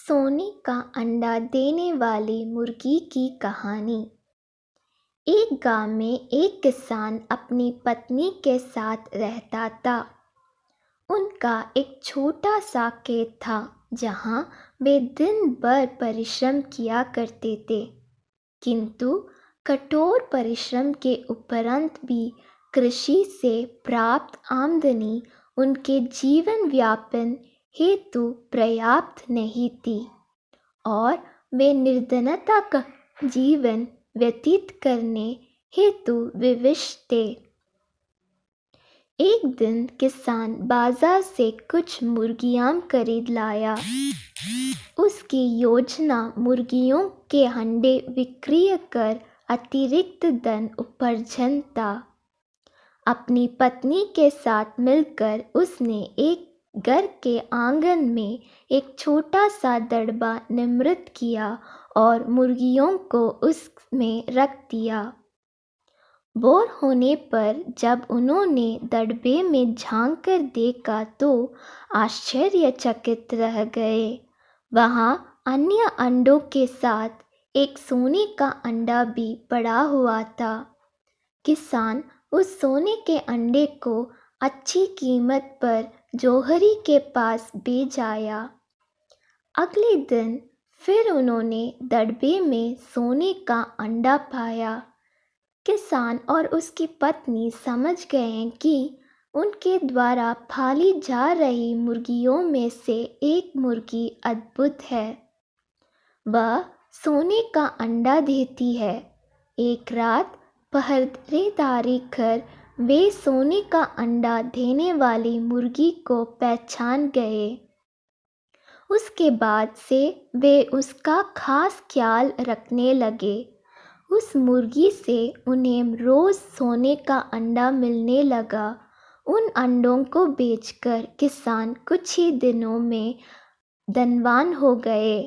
सोने का अंडा देने वाली मुर्गी की कहानी। एक गांव में एक किसान अपनी पत्नी के साथ रहता था। उनका एक छोटा सा खेत था जहां वे दिन भर परिश्रम किया करते थे। किंतु कठोर परिश्रम के उपरांत भी कृषि से प्राप्त आमदनी उनके जीवन यापन हेतु पर्याप्त नहीं थी और वे निर्धनता का जीवन व्यतीत करने हेतु विवश थे। एक दिन किसान बाजार से कुछ मुर्गियां खरीद लाया। उसकी योजना मुर्गियों के अंडे विक्रय कर अतिरिक्त धन उपार्जन था। अपनी पत्नी के साथ मिलकर उसने एक घर के आंगन में एक छोटा सा दड़बा निर्मित किया और मुर्गियों को उसमें रख दिया। बोर होने पर जब उन्होंने दड़बे में झांक कर देखा तो आश्चर्यचकित रह गए। वहाँ अन्य अंडों के साथ एक सोने का अंडा भी पड़ा हुआ था। किसान उस सोने के अंडे को अच्छी कीमत पर जौहरी के पास बेच आया। अगले दिन फिर उन्होंने दड़बे में सोने का अंडा पाया। किसान और उसकी पत्नी समझ गए कि उनके द्वारा पाली जा रही मुर्गियों में से एक मुर्गी अद्भुत है। वह सोने का अंडा देती है। एक रात पहरेदारी कर वे सोने का अंडा देने वाली मुर्गी को पहचान गए। उसके बाद से वे उसका खास ख्याल रखने लगे। उस मुर्गी से उन्हें रोज सोने का अंडा मिलने लगा। उन अंडों को बेचकर किसान कुछ ही दिनों में धनवान हो गए।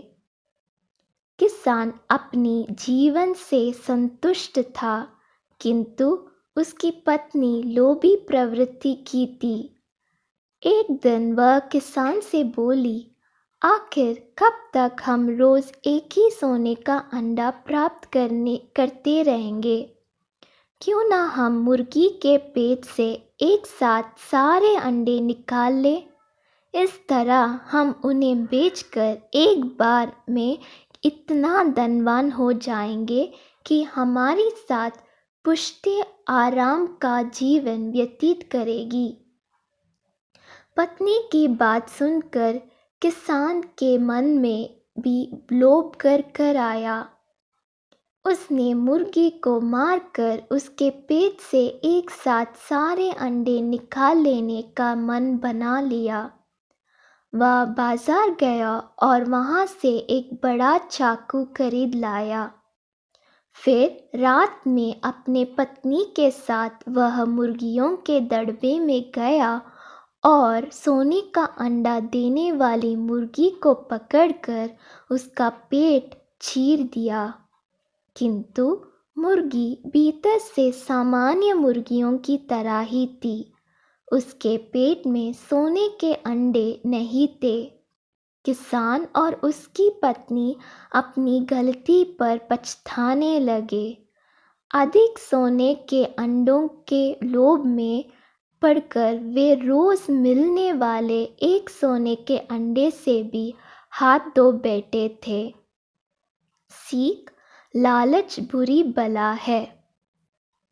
किसान अपनी जीवन से संतुष्ट था, किंतु उसकी पत्नी लोभी प्रवृत्ति की थी। एक दिन वह किसान से बोली, आखिर कब तक हम रोज एक ही सोने का अंडा प्राप्त करते रहेंगे? क्यों ना हम मुर्गी के पेट से एक साथ सारे अंडे निकाल लें? इस तरह हम उन्हें बेचकर एक बार में इतना धनवान हो जाएंगे कि हमारे साथ पुष्टि आराम का जीवन व्यतीत करेगी। पत्नी की बात सुनकर किसान के मन में भी लोभ कर आया। उसने मुर्गी को मारकर उसके पेट से एक साथ सारे अंडे निकाल लेने का मन बना लिया। वह बाजार गया और वहां से एक बड़ा चाकू खरीद लाया। फिर रात में अपने पत्नी के साथ वह मुर्गियों के दड़बे में गया और सोने का अंडा देने वाली मुर्गी को पकड़कर उसका पेट चीर दिया। किंतु मुर्गी भीतर से सामान्य मुर्गियों की तरह ही थी। उसके पेट में सोने के अंडे नहीं थे। किसान और उसकी पत्नी अपनी गलती पर पछताने लगे। अधिक सोने के अंडों के लोभ में पड़कर वे रोज मिलने वाले एक सोने के अंडे से भी हाथ धो बैठे थे। सीख, लालच बुरी बला है।